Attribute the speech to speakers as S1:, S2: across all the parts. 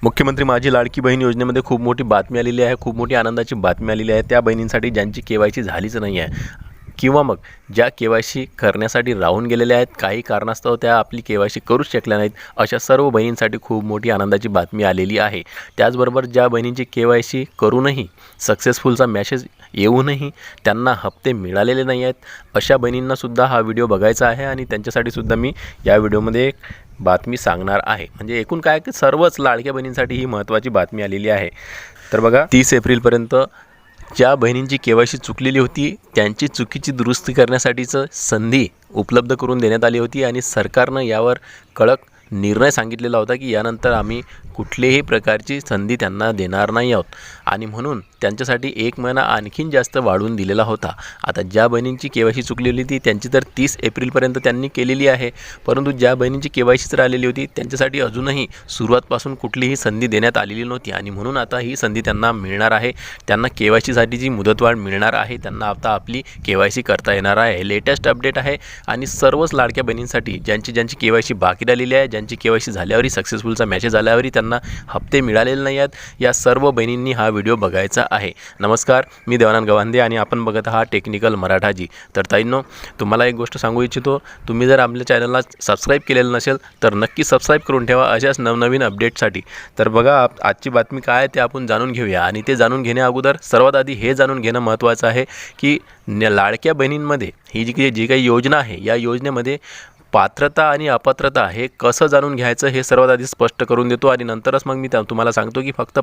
S1: मुख्यमंत्री माझी लाडकी बहीण योजनेमध्ये खूप मोठी बातमी आलेली आहे, खूप मोठी आनंदाची बातमी आलेली आहे त्या बहिणींसाठी ज्यांची केवायसी झालीच नाही आहे किंवा मग ज्या केवायसी करण्यासाठी राहून गेलेल्या आहेत, काही कारणास्तव त्या आपली केवायसी करूच शकल्या नाहीत, अशा सर्व बहिणींसाठी खूप मोठी आनंदाची बातमी आलेली आहे। त्याचबरोबर ज्या बहिणींची केवायसी करूनही सक्सेसफुलचा मेसेज येऊनही त्यांना हप्ते मिळालेले नाही आहेत, अशा बहिणींनासुद्धा हा व्हिडिओ बघायचा आहे आणि त्यांच्यासाठी सुद्धा मी या व्हिडिओमध्ये एक बातमी सांगणार आहे। म्हणजे एकूण काय की सर्वच लाडक्या बहिणींसाठी ही महत्त्वाची बातमी आलेली आहे। तर बघा 30 एप्रिलपर्यंत ज्या बहिणींची केवायसी चुकलेली होती त्यांची चुकीची दुरुस्ती करण्यासाठीचं संधी उपलब्ध करून देण्यात आली होती आणि सरकारनं यावर कडक निर्णय सांगितलेला होता की यानंतर आम्ही कुठलीही प्रकारची संधी त्यांना देणार नाही आहोत आणि म्हणून त्यांच्यासाठी 1 महिना आणखीन जास्त वाढवून दिलेला होता। आता ज्या बहिणींची केवायसी चुकलेली होती त्यांची तर 30 एप्रिलपर्यंत त्यांनी केलेली आहे, परंतु ज्या बहिणींची केवायसी तर आलेली होती त्यांच्यासाठी अजूनही सुरुवातपासून कुठलीही संधी देण्यात आलेली नव्हती आणि म्हणून आता ही संधी त्यांना मिळणार आहे। त्यांना केवायसीसाठी जी मुदतवाढ मिळणार आहे, त्यांना आता आपली केवायसी करता येणार आहे। लेटेस्ट अपडेट आहे आणि सर्वच लाडक्या बहिणींसाठी ज्यांची केवायसी बाकी राहिलेली आहे, ज्यांची केवायसी झाल्यावरही सक्सेसफुलचा मेसेज आल्यावरही त्यांना हप्ते मिळालेले नाही आहेत, या सर्व बहिणींनी हा व्हिडिओ बघायचा आहे। नमस्कार, मी देवानंद गवांदे आणि आपण बघत आहात टेक्निकल मराठाजी। तर ताईंनो, तुम्हाला एक गोष्ट सांगू इच्छितो, तुम्ही जर आपल्या चॅनलला सबस्क्राईब केलेलं नसेल तर नक्की सबस्क्राईब करून ठेवा अशाच नवनवीन अपडेटसाठी। तर बघा आजची बातमी काय आहे ते आपण जाणून घेऊया आणि ते जाणून घेण्या अगोदर सर्वात आधी हे जाणून घेणं महत्त्वाचं आहे की लाडक्या बहिणींमध्ये ही जी काही योजना आहे या योजनेमध्ये पात्रता आणि अपात्रता हे कसं जाणून घ्यायचं हे सर्वात आधी स्पष्ट करून देतो आणि नंतरच मग मी तुम्हाला सांगतो की फक्त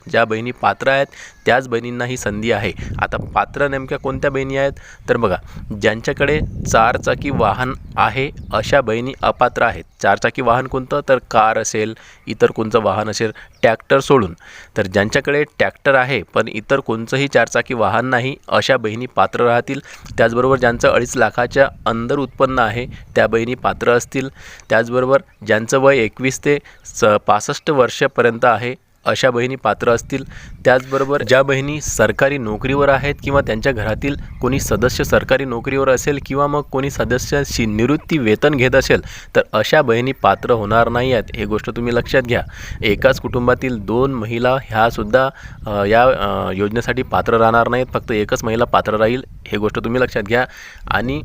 S1: ज्या बहिणी पात्र आहेत त्याच बहिणींना ही संधी आहे। आता पात्र नेमक्या कोणत्या बहिणी आहेत तर बघा, ज्यांच्याकडे 4 चाकी वाहन आहे अशा बहिणी अपात्र आहेत। 4 चाकी वाहन कोणतं तर कार असेल, इतर कोणतं वाहन असेल ट्रॅक्टर सोडून, तर ज्यांच्याकडे ट्रॅक्टर आहे पण इतर कोणतंही 4 चाकी वाहन नाही अशा बहिणी पात्र राहतील। त्याचबरोबर ज्यांचं 2.5 लाखाच्या अंदर उत्पन्न आहे त्या बहिणी पात्र असतील। त्याचबरोबर ज्यांचं वय 21 ते 65 वर्षापर्यंत आहे अशा बहिणी पात्र असतील। त्याचबरोबर ज्या बहिणी सरकारी नोकरीवर आहेत किंवा त्यांच्या घरातील कोणी सदस्य सरकारी नोकरीवर असेल किंवा मग कोणी सदस्याची निवृत्ती वेतन घेत असेल तर अशा बहिणी पात्र होणार नाही आहेत, हे गोष्ट तुम्ही लक्षात घ्या। एकाच कुटुंबातील 2 महिला ह्यासुद्धा या योजनेसाठी पात्र राहणार नाहीत, फक्त एकच महिला पात्र राहील, हे गोष्ट तुम्ही लक्षात घ्या। आणि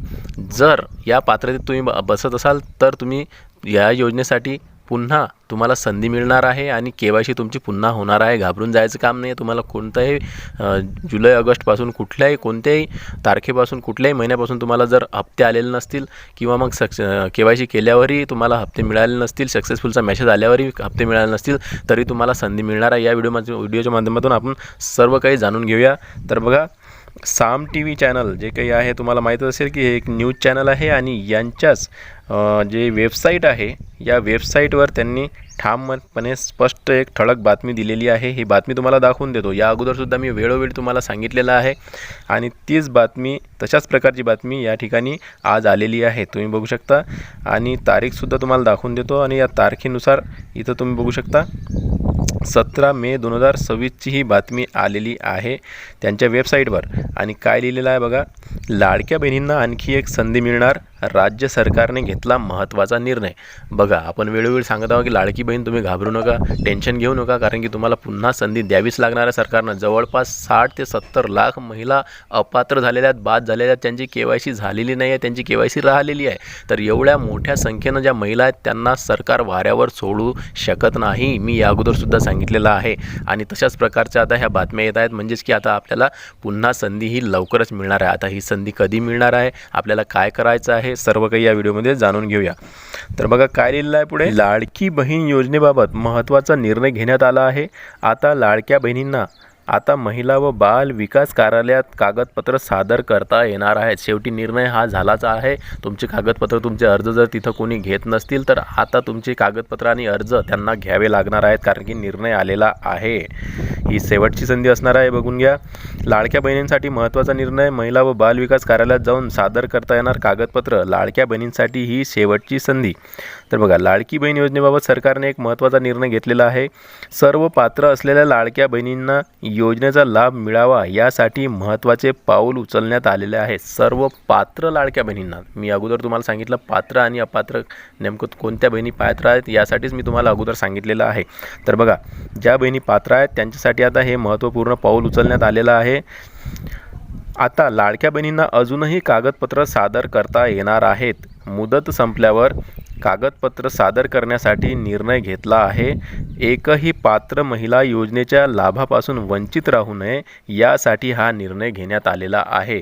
S1: जर या पात्रतेत तुम्ही बसत असाल तर तुम्ही या योजनेसाठी पुन्हा तुम्हाला संधी मिळणार आहे आणि केवायसी तुमची पुन्हा होणार आहे। घाबरून जायचं काम नाही। तुम्हाला कोणताही जुलै ऑगस्टपासून कोणत्याही तारखेपासून कुठल्याही महिन्यापासून तुम्हाला जर हप्ते आलेले नसतील किंवा मग केवायसी केल्यावरही तुम्हाला हप्ते मिळाले नसतील, सक्सेसफुलचा मेसेज आल्यावरही हप्ते मिळाले नसतील तरी तुम्हाला संधी मिळणार आहे। या व्हिडिओच्या माध्यमातून आपण सर्व काही जाणून घेऊया। तर बघा, साम TV चॅनल जे काही आहे तुम्हाला माहीतच असेल की हे एक न्यूज चॅनल आहे आणि यांच्याच जे वेबसाईट आहे या वेबसाईटवर त्यांनी ठामपणे स्पष्ट एक ठळक बातमी दिलेली आहे। ही बातमी तुम्हाला दाखवून देतो। या अगोदरसुद्धा मी वेळोवेळी तुम्हाला सांगितलेलं आहे आणि तीच बातमी, तशाच प्रकारची बातमी या ठिकाणी आज आलेली आहे, तुम्ही बघू शकता आणि तारीखसुद्धा तुम्हाला दाखवून देतो आणि या तारखेनुसार इथं तुम्ही बघू शकता 17 मे 2026 ही बातमी आलेली आहे त्यांच्या वेबसाईटवर। आणि काय लिहिलेलं आहे बघा, लाडक्या बहिणींना आणखी एक संधी मिळणार, राज्य सरकारने घेतला महत्त्वाचा निर्णय। बघा, आपण वेळोवेळी सांगत आहोत की लाडकी बहीण तुम्ही घाबरू नका, टेन्शन घेऊ नका, कारण की तुम्हाला पुन्हा संधी द्यावीच लागणार आहे सरकारनं। जवळपास 60 ते 70 लाख महिला अपात्र झालेल्या आहेत, बाद झालेल्या आहेत, त्यांची केवायसी झालेली नाही आहे, त्यांची केवायसी राहिलेली आहे। तर एवढ्या मोठ्या संख्येनं ज्या महिला आहेत त्यांना सरकार वाऱ्यावर सोडू शकत नाही, मी या अगोदरसुद्धा सांगितलेलं आहे। आणि तशाच प्रकारच्या आता ह्या बातम्या येत आहेत, म्हणजेच की आता आपल्याला पुन्हा संधी ही लवकरच मिळणार आहे। आता ही संधी कधी मिळणार आहे, आपल्याला काय करायचं आहे, सर्व काही या व्हिडिओमध्ये जाणून घेऊया। तर बघा काय लिहिलेलं आहे पुढे, लाडकी बहीण योजनेबाबत महत्त्वाचा निर्णय घेण्यात आला आहे। आता लाडक्या बहिणींना आता महिला व बाल विकास कार्यालयात कागदपत्र सादर करता येणार आहेत। शेवटी निर्णय हा झालाच आहे। तुमचे कागदपत्र, तुमचे अर्ज जर तिथं कोणी घेत नसतील तर आता तुमचे कागदपत्र आणि अर्ज त्यांना घ्यावे लागणार आहेत, कारण की निर्णय आलेला आहे। ही शेवटची संधी असणार आहे, बघून घ्या. लाडक्या बहिणींसाठी महत्त्वाचा निर्णय. महिला व बाल विकास कार्यालयात जाऊन सादर करता येणार कागदपत्र. लाडक्या बहिणींसाठी ही शेवटची संधी. तर बघा, लाडकी बहीण योजनेबाबत सरकारने एक महत्त्वाचा निर्णय घेतलेला आहे. सर्व पात्र असलेल्या लाडक्या बहिणींना योजनेचा लाभ मिळावा यासाठी महत्त्वाचे पाऊल उचलण्यात आलेले आहे. सर्व पात्र लाडक्या बहिणींना, मी अगोदर तुम्हाला सांगितलं पात्र आणि अपात्र नेमकं कोणत्या बहिणी पात्र आहेत यासाठीच मी तुम्हाला अगोदर सांगितलेलं आहे. तर बघा, ज्या बहिणी पात्र आहेत त्यांच्यासाठी आता हे महत्त्वपूर्ण पाऊल उचलण्यात आलेलं आहे. आता लाडक्या बहिणींना अजूनही कागदपत्र सादर करता येणार आहेत. मुदत संपल्यावर कागदपत्र सादर करण्यासाठी निर्णय घेतला आहे. एकही पात्र महिला योजनेच्या लाभापासून वंचित राहू नये यासाठी हा निर्णय घेण्यात आलेला आहे.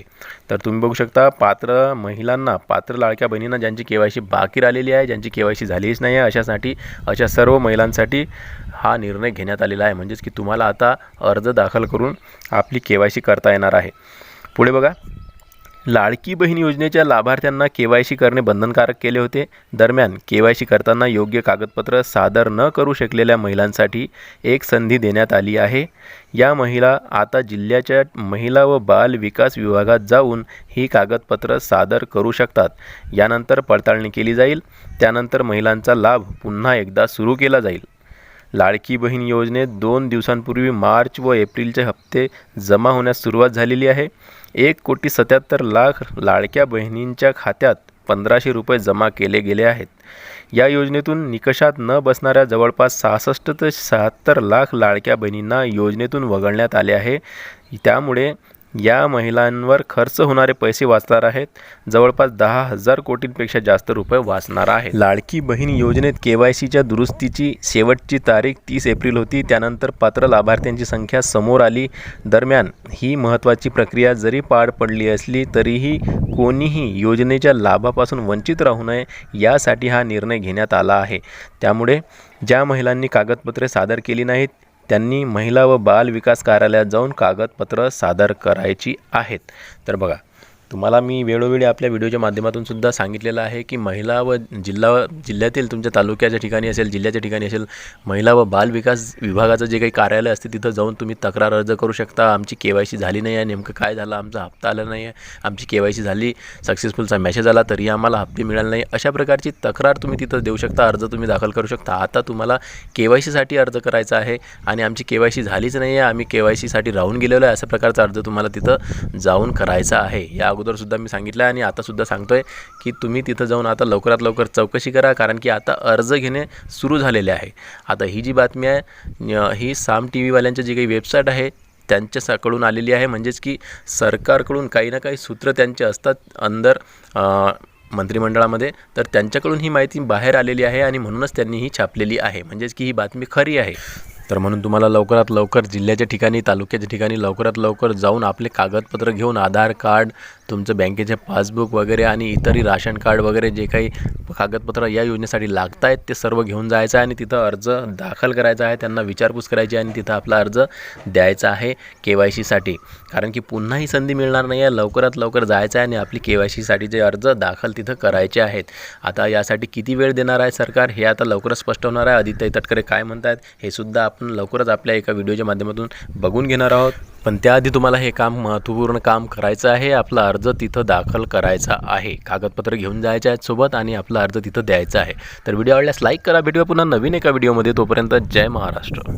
S1: तर तुम्ही बघू शकता, पात्र महिलांना, पात्र लाडक्या बहिणींना ज्यांची KYC बाकी राहिलेली आहे, ज्यांची KYC झालीच नाही आहे, अशा सर्व महिलांसाठी हा निर्णय घेण्यात आलेला आहे. म्हणजेच की तुम्हाला आता अर्ज दाखल करून आपली KYC करता येणार आहे. पुढे बघा, लाडकी बहीण योजनेच्या लाभार्थ्यांना KYC करणे बंधनकारक केले होते. दरम्यान KYC करताना योग्य कागदपत्र सादर न करू शकलेल्या महिलांसाठी एक संधी देण्यात आली आहे. या महिला आता जिल्ह्याच्या महिला व बाल विकास विभागात जाऊन ही कागदपत्र सादर करू शकतात. यानंतर पडताळणी केली जाईल. त्यानंतर महिलांचा लाभ पुन्हा एकदा सुरू केला जाईल. लाडकी बहीण योजनेत 2 दिवसांपूर्वी मार्च व एप्रिलचे हप्ते जमा होण्यास सुरुवात झालेली आहे. 1,77,00,000 लाडक्या बहिणींच्या खात्यात 1,500 रुपये जमा केले गेले आहेत. या योजनेतून निकषात न बसणाऱ्या जवळपास 66 ते 76 लाख लाडक्या बहिणींना योजनेतून वगळण्यात आले आहे. त्यामुळे या महिलांवर खर्च होणारे पैसे वाचणार आहेत. जवळपास 10,000 कोटींपेक्षा जास्त रुपये वाचणार आहे. लाडकी बहीण योजनेत KYCच्या दुरुस्तीची शेवटची तारीख 30 एप्रिल होती. त्यानंतर पात्र लाभार्थ्यांची संख्या समोर आली. दरम्यान ही महत्त्वाची प्रक्रिया जरी पार पडली असली तरीही कोणीही योजनेच्या लाभापासून वंचित राहू नये यासाठी हा निर्णय घेण्यात आला आहे. त्यामुळे ज्या महिलांनी कागदपत्रे सादर केली नाहीत त्यांनी महिला व बाल विकास कार्यालयात जाऊन कागदपत्र सादर करायची आहेत. तर बघा, तुम्हाला मी वेळोवेळी आपल्या व्हिडिओच्या माध्यमातून सुद्धा सांगितलेलं आहे की महिला व जिल्ह्यातील तुमच्या तालुक्याच्या ठिकाणी असेल, जिल्ह्याच्या ठिकाणी असेल, महिला व बाल विकास विभागाचं जे काही कार्यालय असते तिथं जाऊन तुम्ही तक्रार अर्ज करू शकता. आमची KYC झाली नाही आहे, नेमकं काय झालं, आमचा हप्ता आला नाही आहे, आमची KYC झाली, सक्सेसफुलचा मेसेज आला तरी आम्हाला हप्ते मिळाले नाही, अशा प्रकारची तक्रार तुम्ही तिथं देऊ शकता. अर्ज तुम्ही दाखल करू शकता. आता तुम्हाला KYCसाठी अर्ज करायचा आहे आणि आमची KYC झालीच नाही आहे, आम्ही KYCसाठी राहून गेलेलो आहे, अशा प्रकारचा अर्ज तुम्हाला तिथं जाऊन करायचा आहे. या अगोदरसुद्धा मी सांगितलं आहे आणि आतासुद्धा सांगतोय की तुम्ही तिथं जाऊन आता लवकरात लवकर चौकशी करा, कारण की आता अर्ज घेणे सुरू झालेले आहे. आता ही जी बातमी आहे ही साम TV वाल्यांची जी काही वेबसाईट आहे त्यांच्याकडून आलेली आहे. म्हणजेच की सरकारकडून काही ना काही सूत्र त्यांचे असतात अंदर मंत्रिमंडळामध्ये, तर त्यांच्याकडून ही माहिती बाहेर आलेली आहे आणि म्हणूनच त्यांनी ही छापलेली आहे. म्हणजेच की ही बातमी खरी आहे. तर म्हणून तुम्हाला लवकरात लवकर जिल्ह्याच्या ठिकाणी, तालुक्याच्या ठिकाणी लवकरात लवकर जाऊन आपले कागदपत्र घेऊन, आधार कार्ड, तुमचं बँकेचे पासबुक वगैरे आणि इतरही राशन कार्ड वगैरे जे काही कागदपत्र या योजनेसाठी लागत आहेत ते सर्व घेऊन जायचं आहे आणि तिथं अर्ज दाखल करायचा आहे. त्यांना विचारपूस करायची आणि तिथं आपला अर्ज द्यायचा आहे KYCसाठी. कारण की पुन्हा ही संधी मिळणार नाही आहे. लवकरात लवकर जायचं आहे आणि आपली KYCसाठी जे अर्ज दाखल तिथं करायचे आहेत. आता यासाठी किती वेळ देणार आहे सरकार हे आता लवकरच स्पष्ट होणार आहे. आदित्य तटकरे काय म्हणतात हे सुद्धा आपण लवकरच आपल्या एका व्हिडिओच्या माध्यमातून बघून घेणार आहोत. पण त्याआधी तुम्हाला हे काम, महत्त्वपूर्ण काम करायचं आहे. आपला अर्ज तिथं दाखल करायचा आहे. कागदपत्र घेऊन जायचे आहेत सोबत आणि आपला अर्ज तिथं द्यायचा आहे. तर व्हिडिओ आवडल्यास लाईक करा. भेटूया पुन्हा नवीन एका व्हिडिओमध्ये. तोपर्यंत जय महाराष्ट्र.